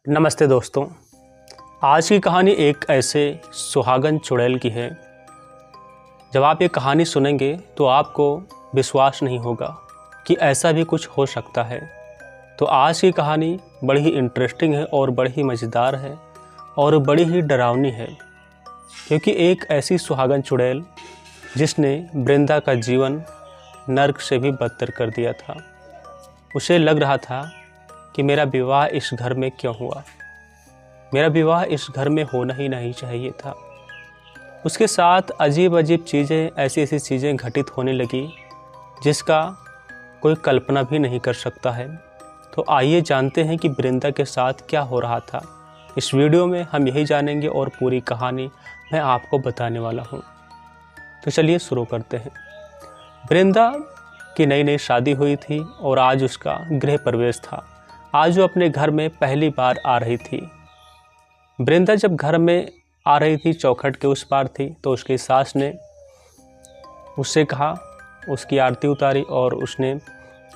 नमस्ते दोस्तों। आज की कहानी एक ऐसे सुहागन चुड़ैल की है। जब आप ये कहानी सुनेंगे तो आपको विश्वास नहीं होगा कि ऐसा भी कुछ हो सकता है। तो आज की कहानी बड़ी ही इंटरेस्टिंग है और बड़ी ही मज़ेदार है और बड़ी ही डरावनी है, क्योंकि एक ऐसी सुहागन चुड़ैल जिसने वृंदा का जीवन नर्क से भी बदतर कर दिया था। उसे लग रहा था कि मेरा विवाह इस घर में क्यों हुआ, मेरा विवाह इस घर में होना ही नहीं चाहिए था। उसके साथ अजीब अजीब चीज़ें, ऐसी ऐसी चीज़ें घटित होने लगी जिसका कोई कल्पना भी नहीं कर सकता है। तो आइए जानते हैं कि वृंदा के साथ क्या हो रहा था। इस वीडियो में हम यही जानेंगे और पूरी कहानी मैं आपको बताने वाला हूँ। तो चलिए शुरू करते हैं। वृंदा की नई नई शादी हुई थी और आज उसका गृह प्रवेश था। आज वो अपने घर में पहली बार आ रही थी। वृंदा जब घर में आ रही थी, चौखट के उस पार थी, तो उसकी सास ने उससे कहा, उसकी आरती उतारी और उसने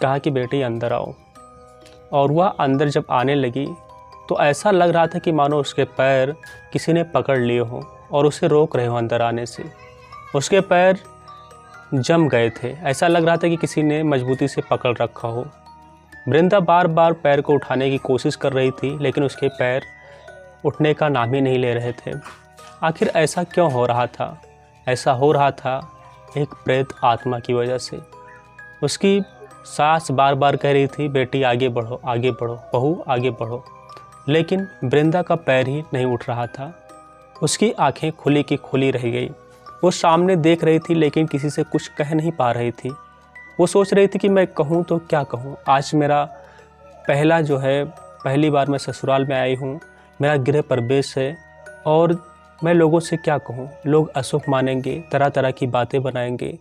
कहा कि बेटी अंदर आओ। और वह अंदर जब आने लगी तो ऐसा लग रहा था कि मानो उसके पैर किसी ने पकड़ लिए हों और उसे रोक रहे हो अंदर आने से। उसके पैर जम गए थे, ऐसा लग रहा था कि किसी ने मजबूती से पकड़ रखा हो। वृंदा बार बार पैर को उठाने की कोशिश कर रही थी, लेकिन उसके पैर उठने का नाम ही नहीं ले रहे थे। आखिर ऐसा क्यों हो रहा था? ऐसा हो रहा था एक प्रेत आत्मा की वजह से। उसकी सास बार बार कह रही थी, बेटी आगे बढ़ो, आगे बढ़ो, बहू आगे बढ़ो, लेकिन वृंदा का पैर ही नहीं उठ रहा था। उसकी आंखें खुली की खुली रह गई। वो सामने देख रही थी, लेकिन किसी से कुछ कह नहीं पा रही थी। वो सोच रही थी कि मैं कहूँ तो क्या कहूँ। आज मेरा पहली बार मैं ससुराल में आई हूँ, मेरा गृह प्रवेश है और मैं लोगों से क्या कहूँ। लोग अशुभ मानेंगे, तरह तरह की बातें बनाएंगे।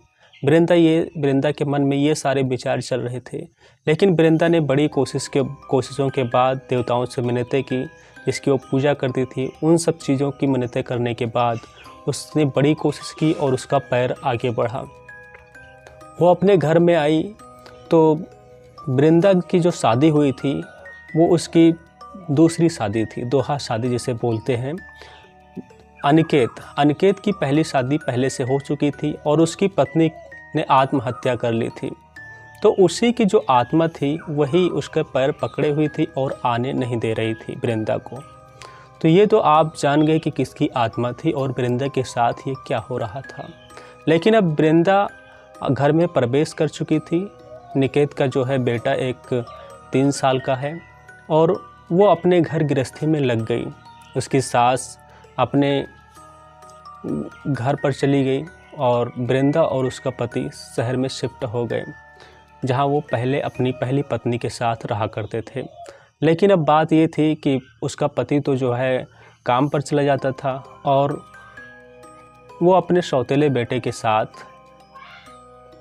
वृंदा के मन में ये सारे विचार चल रहे थे। लेकिन वृंदा ने बड़ी कोशिशों के बाद देवताओं से मिन्नतें की, जिसकी वो पूजा करती थी। उन सब चीज़ों की मिन्नतें करने के बाद उसने बड़ी कोशिश की और उसका पैर आगे बढ़ा। वो अपने घर में आई तो वृंदा की जो शादी हुई थी वो उसकी दूसरी शादी थी, दोहा शादी जिसे बोलते हैं। अनिकेत की पहली शादी पहले से हो चुकी थी और उसकी पत्नी ने आत्महत्या कर ली थी। तो उसी की जो आत्मा थी वही उसके पैर पकड़े हुई थी और आने नहीं दे रही थी वृंदा को। तो ये तो आप जान गए कि किसकी आत्मा थी और वृंदा के साथ ये क्या हो रहा था। लेकिन अब वृंदा घर में प्रवेश कर चुकी थी। निकेत का जो है बेटा एक 3 साल का है और वो अपने घर गृहस्थी में लग गई। उसकी सास अपने घर पर चली गई और वृंदा और उसका पति शहर में शिफ्ट हो गए, जहां वो पहले अपनी पहली पत्नी के साथ रहा करते थे। लेकिन अब बात ये थी कि उसका पति तो जो है काम पर चला जाता था और वो अपने सौतेले बेटे के साथ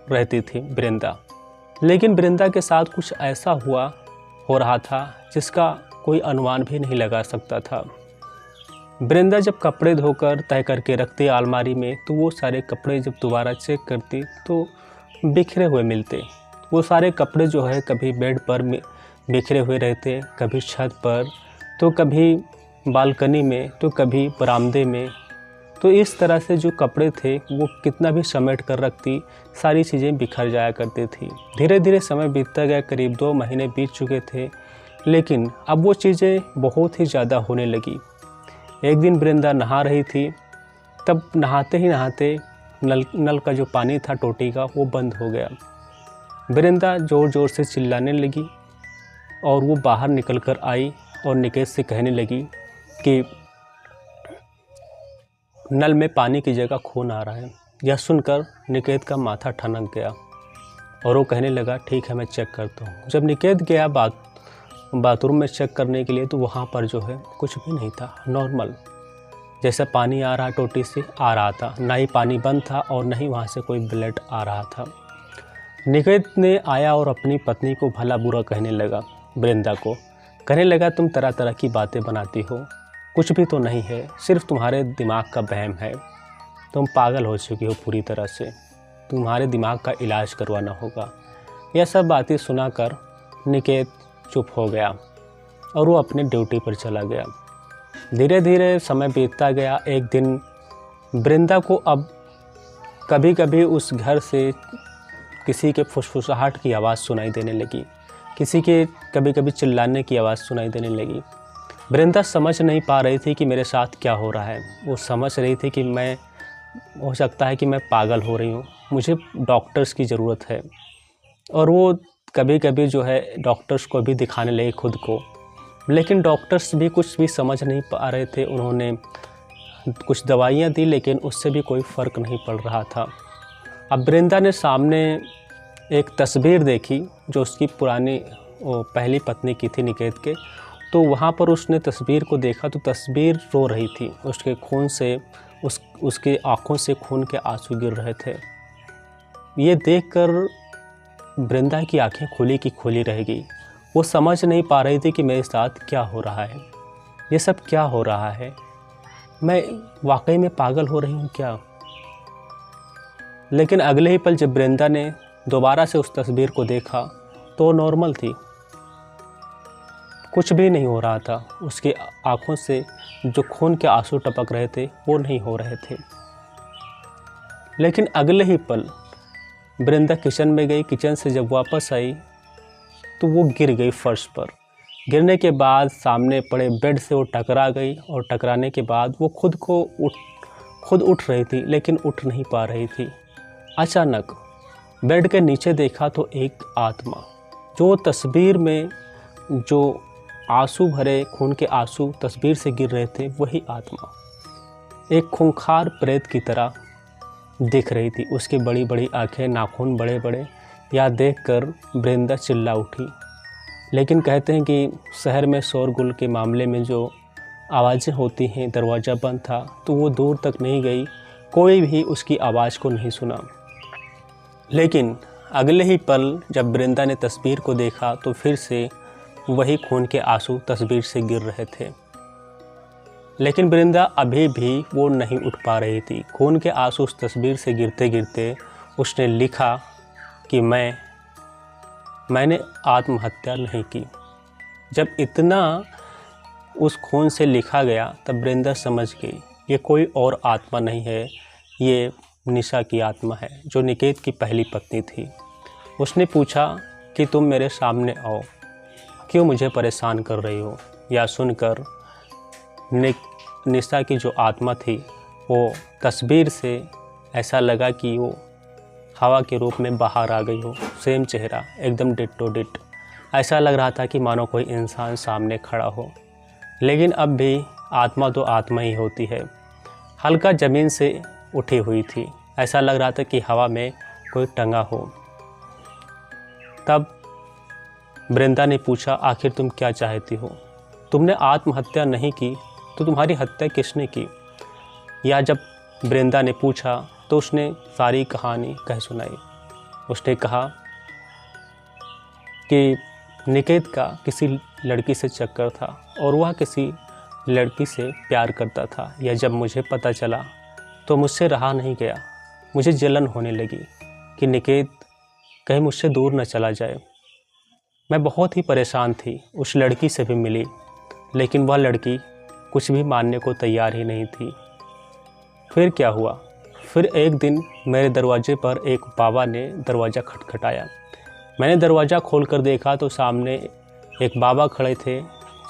रहती थी वृंदा। लेकिन वृंदा के साथ कुछ ऐसा हो रहा था जिसका कोई अनुमान भी नहीं लगा सकता था। वृंदा जब कपड़े धोकर तय करके रखती अलमारी में, तो वो सारे कपड़े जब दोबारा चेक करती तो बिखरे हुए मिलते। वो सारे कपड़े जो है कभी बेड पर बिखरे हुए रहते, कभी छत पर, तो कभी बालकनी में, तो कभी बरामदे में। तो इस तरह से जो कपड़े थे वो कितना भी समेट कर रखती, सारी चीज़ें बिखर जाया करती थी। धीरे धीरे समय बीतता गया, करीब 2 महीने बीत चुके थे, लेकिन अब वो चीज़ें बहुत ही ज़्यादा होने लगी। एक दिन वृंदा नहा रही थी, तब नहाते ही नहाते नल का जो पानी था टोटी का वो बंद हो गया। वृंदा ज़ोर ज़ोर से चिल्लाने लगी और वो बाहर निकल कर आई और निकेत से कहने लगी कि नल में पानी की जगह खून आ रहा है। यह सुनकर निकेत का माथा ठनक गया और वो कहने लगा, ठीक है मैं चेक करता हूँ। जब निकेत गया बाथरूम में चेक करने के लिए, तो वहाँ पर जो है कुछ भी नहीं था। नॉर्मल जैसा पानी आ रहा टोटी से आ रहा था, ना ही पानी बंद था और ना ही वहाँ से कोई ब्लड आ रहा था। निकेत ने आया और अपनी पत्नी को भला बुरा कहने लगा। वृंदा को कहने लगा, तुम तरह तरह की बातें बनाती हो, कुछ भी तो नहीं है, सिर्फ तुम्हारे दिमाग का वहम है। तुम पागल हो चुकी हो पूरी तरह से, तुम्हारे दिमाग का इलाज करवाना होगा। यह सब बातें सुनाकर निकेत चुप हो गया और वो अपने ड्यूटी पर चला गया। धीरे धीरे समय बीतता गया। एक दिन वृंदा को अब कभी कभी उस घर से किसी के फुसफुसाहट की आवाज़ सुनाई देने लगी, किसी के कभी कभी चिल्लाने की आवाज़ सुनाई देने लगी। वृंदा समझ नहीं पा रही थी कि मेरे साथ क्या हो रहा है। वो समझ रही थी कि मैं, हो सकता है कि मैं पागल हो रही हूँ, मुझे डॉक्टर्स की ज़रूरत है। और वो कभी कभी जो है डॉक्टर्स को भी दिखाने लगे खुद को, लेकिन डॉक्टर्स भी कुछ भी समझ नहीं पा रहे थे। उन्होंने कुछ दवाइयाँ दी लेकिन उससे भी कोई फ़र्क नहीं पड़ रहा था। अब वृंदा ने सामने एक तस्वीर देखी जो उसकी पुरानी पहली पत्नी की थी, निकेत के। तो वहाँ पर उसने तस्वीर को देखा तो तस्वीर रो रही थी। उसके खून से उसके आँखों से खून के आंसू गिर रहे थे। ये देखकर वृंदा की आंखें खुली की खुली रह गई। वो समझ नहीं पा रही थी कि मेरे साथ क्या हो रहा है, ये सब क्या हो रहा है, मैं वाकई में पागल हो रही हूँ क्या। लेकिन अगले ही पल जब वृंदा ने दोबारा से उस तस्वीर को देखा तो नॉर्मल थी, कुछ भी नहीं हो रहा था। उसकी आंखों से जो खून के आंसू टपक रहे थे वो नहीं हो रहे थे। लेकिन अगले ही पल वृंदा किचन में गई। किचन से जब वापस आई तो वो गिर गई फर्श पर। गिरने के बाद सामने पड़े बेड से वो टकरा गई और टकराने के बाद वो खुद उठ रही थी लेकिन उठ नहीं पा रही थी। अचानक बेड के नीचे देखा तो एक आत्मा, जो तस्वीर में जो आंसू भरे खून के आंसू तस्वीर से गिर रहे थे, वही आत्मा एक खूंखार प्रेत की तरह दिख रही थी। उसकी बड़ी बड़ी आंखें, नाखून बड़े बड़े। यह देखकर वृंदा चिल्ला उठी। लेकिन कहते हैं कि शहर में शोरगुल के मामले में जो आवाज़ें होती हैं, दरवाज़ा बंद था तो वो दूर तक नहीं गई, कोई भी उसकी आवाज़ को नहीं सुना। लेकिन अगले ही पल जब वृंदा ने तस्वीर को देखा तो फिर से वही खून के आंसू तस्वीर से गिर रहे थे। लेकिन वृंदा अभी भी वो नहीं उठ पा रही थी। खून के आंसू उस तस्वीर से गिरते गिरते उसने लिखा कि मैंने आत्महत्या नहीं की। जब इतना उस खून से लिखा गया तब वृंदा समझ गई ये कोई और आत्मा नहीं है, ये निशा की आत्मा है जो निकेत की पहली पत्नी थी। उसने पूछा कि तुम मेरे सामने आओ, क्यों मुझे परेशान कर रही हो। यह सुनकर निशा की जो आत्मा थी वो तस्वीर से ऐसा लगा कि वो हवा के रूप में बाहर आ गई हो। सेम चेहरा, एकदम डिट्टो डिट। ऐसा लग रहा था कि मानो कोई इंसान सामने खड़ा हो। लेकिन अब भी आत्मा तो आत्मा ही होती है। हल्का ज़मीन से उठी हुई थी, ऐसा लग रहा था कि हवा में कोई टंगा हो। तब वृंदा ने पूछा, आखिर तुम क्या चाहती हो? तुमने आत्महत्या नहीं की तो तुम्हारी हत्या किसने की? या जब वृंदा ने पूछा तो उसने सारी कहानी कह सुनाई। उसने कहा कि निकेत का किसी लड़की से चक्कर था और वह किसी लड़की से प्यार करता था। यह जब मुझे पता चला तो मुझसे रहा नहीं गया। मुझे जलन होने लगी कि निकेत कहीं मुझसे दूर न चला जाए। मैं बहुत ही परेशान थी। उस लड़की से भी मिली लेकिन वह लड़की कुछ भी मानने को तैयार ही नहीं थी। फिर क्या हुआ? फिर एक दिन मेरे दरवाजे पर एक बाबा ने दरवाज़ा खटखटाया। मैंने दरवाज़ा खोलकर देखा तो सामने एक बाबा खड़े थे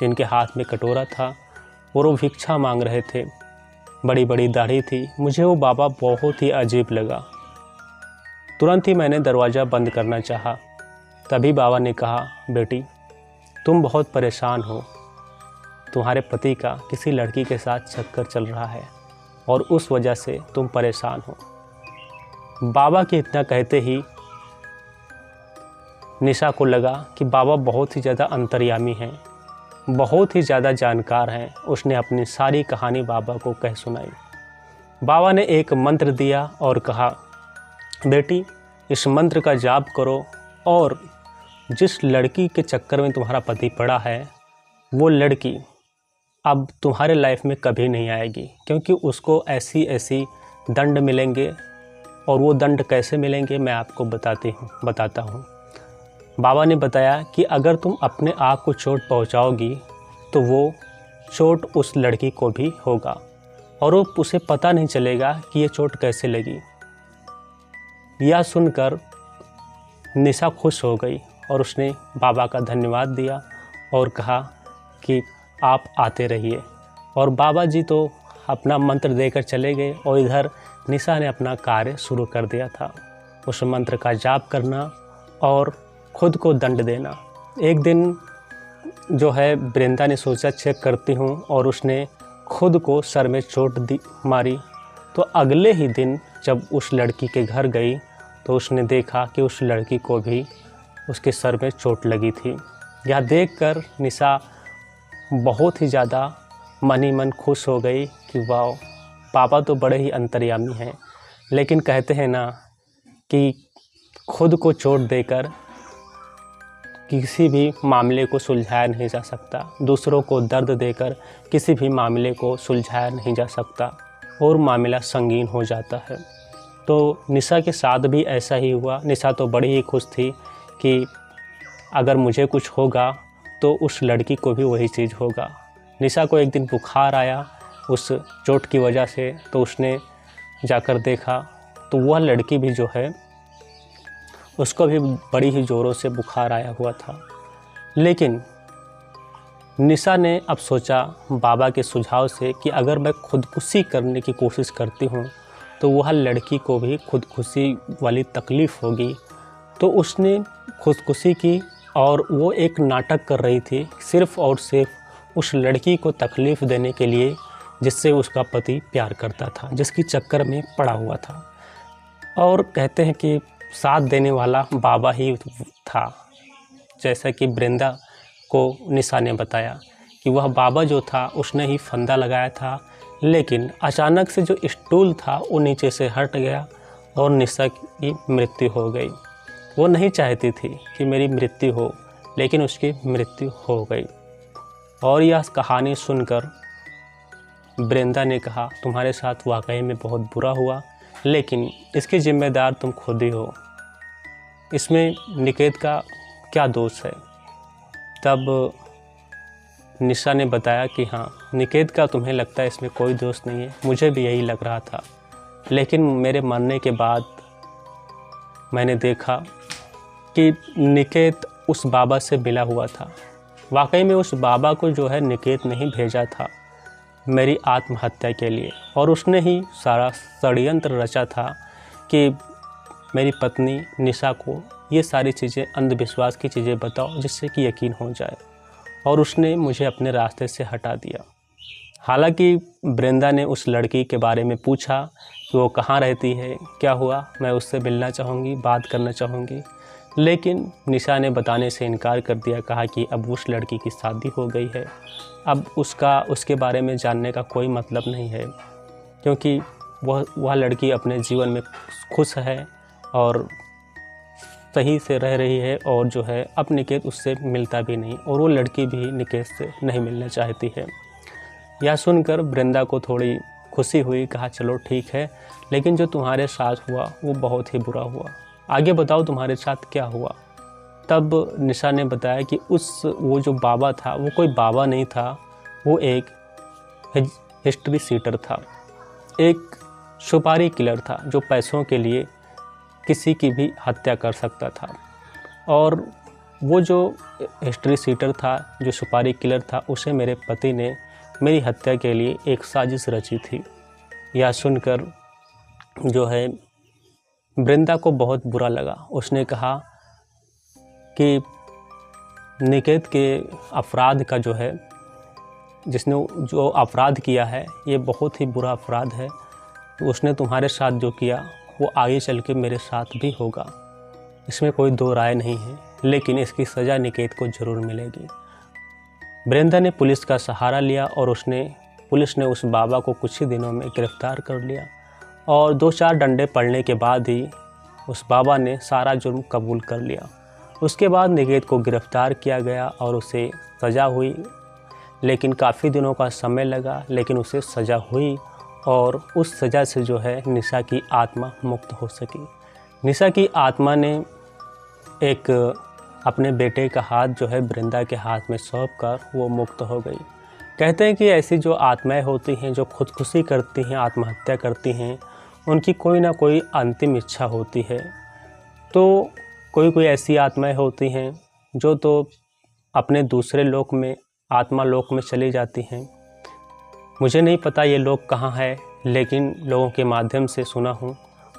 जिनके हाथ में कटोरा था और वो भिक्षा मांग रहे थे। बड़ी बड़ी दाढ़ी थी। मुझे वो बाबा बहुत ही अजीब लगा। तुरंत ही मैंने दरवाज़ा बंद करना चाहा। तभी बाबा ने कहा, बेटी तुम बहुत परेशान हो, तुम्हारे पति का किसी लड़की के साथ चक्कर चल रहा है और उस वजह से तुम परेशान हो। बाबा के इतना कहते ही निशा को लगा कि बाबा बहुत ही ज़्यादा अंतर्यामी हैं, बहुत ही ज़्यादा जानकार हैं। उसने अपनी सारी कहानी बाबा को कह सुनाई। बाबा ने एक मंत्र दिया और कहा, बेटी इस मंत्र का जाप करो और जिस लड़की के चक्कर में तुम्हारा पति पड़ा है वो लड़की अब तुम्हारे लाइफ में कभी नहीं आएगी, क्योंकि उसको ऐसी ऐसी दंड मिलेंगे। और वो दंड कैसे मिलेंगे मैं आपको बताता हूँ। बाबा ने बताया कि अगर तुम अपने आप को चोट पहुँचाओगी तो वो चोट उस लड़की को भी होगा और उसे पता नहीं चलेगा कि ये चोट कैसे लगी। यह सुनकर निशा खुश हो गई और उसने बाबा का धन्यवाद दिया और कहा कि आप आते रहिए। और बाबा जी तो अपना मंत्र देकर चले गए और इधर निशा ने अपना कार्य शुरू कर दिया था, उस मंत्र का जाप करना और खुद को दंड देना। एक दिन जो है वृंदा ने सोचा चेक करती हूँ, और उसने खुद को सर में चोट मारी। तो अगले ही दिन जब उस लड़की के घर गई तो उसने देखा कि उस लड़की को भी उसके सर में चोट लगी थी। यह देखकर निशा बहुत ही ज़्यादा मन ही मन खुश हो गई कि वाह, पापा तो बड़े ही अंतर्यामी हैं। लेकिन कहते हैं ना कि खुद को चोट देकर किसी भी मामले को सुलझाया नहीं जा सकता, दूसरों को दर्द देकर किसी भी मामले को सुलझाया नहीं जा सकता और मामला संगीन हो जाता है। तो निशा के साथ भी ऐसा ही हुआ। निशा तो बड़ी ही खुश थी कि अगर मुझे कुछ होगा तो उस लड़की को भी वही चीज़ होगा। निशा को एक दिन बुखार आया उस चोट की वजह से, तो उसने जाकर देखा तो वह लड़की भी जो है उसको भी बड़ी ही ज़ोरों से बुखार आया हुआ था। लेकिन निशा ने अब सोचा बाबा के सुझाव से कि अगर मैं खुदकुशी करने की कोशिश करती हूँ तो वह लड़की को भी खुदकुशी वाली तकलीफ़ होगी। तो उसने खुदकुशी की और वो एक नाटक कर रही थी सिर्फ़ और सिर्फ उस लड़की को तकलीफ़ देने के लिए जिससे उसका पति प्यार करता था, जिसकी चक्कर में पड़ा हुआ था। और कहते हैं कि साथ देने वाला बाबा ही था। जैसा कि वृंदा को निशा ने बताया कि वह बाबा जो था उसने ही फंदा लगाया था, लेकिन अचानक से जो स्टूल था वो नीचे से हट गया और निशा की मृत्यु हो गई। वो नहीं चाहती थी कि मेरी मृत्यु हो, लेकिन उसकी मृत्यु हो गई। और यह कहानी सुनकर वृंदा ने कहा, तुम्हारे साथ वाकई में बहुत बुरा हुआ, लेकिन इसके जिम्मेदार तुम खुद ही हो, इसमें निकेत का क्या दोष है। तब निशा ने बताया कि हाँ, निकेत का तुम्हें लगता है इसमें कोई दोष नहीं है, मुझे भी यही लग रहा था, लेकिन मेरे मरने के बाद मैंने देखा कि निकेत उस बाबा से मिला हुआ था। वाकई में उस बाबा को जो है निकेत नहीं भेजा था मेरी आत्महत्या के लिए, और उसने ही सारा षड्यंत्र रचा था कि मेरी पत्नी निशा को ये सारी चीज़ें, अंधविश्वास की चीज़ें बताओ जिससे कि यकीन हो जाए, और उसने मुझे अपने रास्ते से हटा दिया। हालांकि वृंदा ने उस लड़की के बारे में पूछा कि वो कहाँ रहती है, क्या हुआ, मैं उससे मिलना चाहूँगी, बात करना चाहूँगी, लेकिन निशा ने बताने से इनकार कर दिया। कहा कि अब उस लड़की की शादी हो गई है, अब उसके बारे में जानने का कोई मतलब नहीं है, क्योंकि वह लड़की अपने जीवन में खुश है और सही से रह रही है, और जो है अब निकेत उससे मिलता भी नहीं, और वो लड़की भी निकेत से नहीं मिलना चाहती है। यह सुनकर वृंदा को थोड़ी खुशी हुई। कहा चलो ठीक है, लेकिन जो तुम्हारे साथ हुआ वो बहुत ही बुरा हुआ, आगे बताओ तुम्हारे साथ क्या हुआ। तब निशा ने बताया कि वो जो बाबा था वो कोई बाबा नहीं था, वो एक हिस्ट्री सीटर था, एक सुपारी किलर था जो पैसों के लिए किसी की भी हत्या कर सकता था। और वो जो हिस्ट्री सीटर था, जो सुपारी किलर था, उसे मेरे पति ने मेरी हत्या के लिए एक साजिश रची थी। यह सुनकर जो है वृंदा को बहुत बुरा लगा। उसने कहा कि निकेत के अपराध का जो है, जिसने जो अपराध किया है ये बहुत ही बुरा अपराध है, तो उसने तुम्हारे साथ जो किया वो आगे चल के मेरे साथ भी होगा, इसमें कोई दो राय नहीं है, लेकिन इसकी सज़ा निकेत को ज़रूर मिलेगी। वृंदा ने पुलिस का सहारा लिया और पुलिस ने उस बाबा को कुछ ही दिनों में गिरफ्तार कर लिया, और 2-4 डंडे पड़ने के बाद ही उस बाबा ने सारा जुर्म कबूल कर लिया। उसके बाद निकेत को गिरफ्तार किया गया और उसे सज़ा हुई, लेकिन काफ़ी दिनों का समय लगा, लेकिन उसे सज़ा हुई, और उस सज़ा से जो है निशा की आत्मा मुक्त हो सकी। निशा की आत्मा ने एक अपने बेटे का हाथ जो है वृंदा के हाथ में सौंप कर वो मुक्त हो गई। कहते हैं कि ऐसी जो आत्माएं होती हैं जो खुदकुशी करती हैं, आत्महत्या करती हैं, उनकी कोई ना कोई अंतिम इच्छा होती है। तो कोई ऐसी आत्माएं होती हैं जो तो अपने दूसरे लोक में, आत्मा लोक में चली जाती हैं। मुझे नहीं पता ये लोग कहाँ है, लेकिन लोगों के माध्यम से सुना हूँ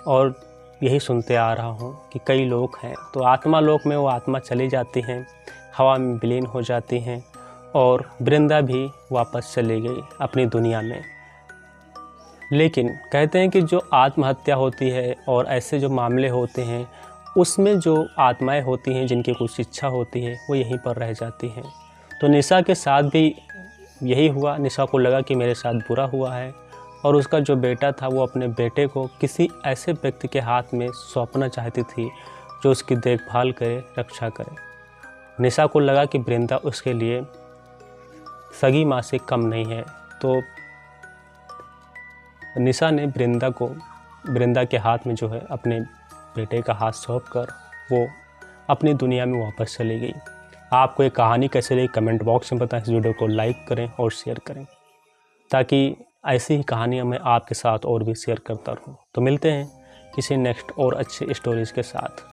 और यही सुनते आ रहा हूँ कि कई लोग हैं। तो आत्मा लोक में वो आत्मा चली जाती हैं, हवा में विलीन हो जाती हैं और वृंदा भी वापस चली गई अपनी दुनिया में। लेकिन कहते हैं कि जो आत्महत्या होती है और ऐसे जो मामले होते हैं, उसमें जो आत्माएं होती हैं जिनकी कुछ इच्छा होती है वो यहीं पर रह जाती हैं। तो निशा के साथ भी यही हुआ। निशा को लगा कि मेरे साथ बुरा हुआ है और उसका जो बेटा था वो अपने बेटे को किसी ऐसे व्यक्ति के हाथ में सौंपना चाहती थी जो उसकी देखभाल करे, रक्षा करे। निशा को लगा कि वृंदा उसके लिए सगी माँ से कम नहीं है। तो निशा ने वृंदा के हाथ में जो है अपने बेटे का हाथ सौंपकर वो अपनी दुनिया में वापस चली गई। आपको ये कहानी कैसे लगी कमेंट बॉक्स में बताएं। इस वीडियो को लाइक करें और शेयर करें ताकि ऐसी ही कहानियाँ मैं आपके साथ और भी शेयर करता रहूँ। तो मिलते हैं किसी नेक्स्ट और अच्छे स्टोरीज़ के साथ।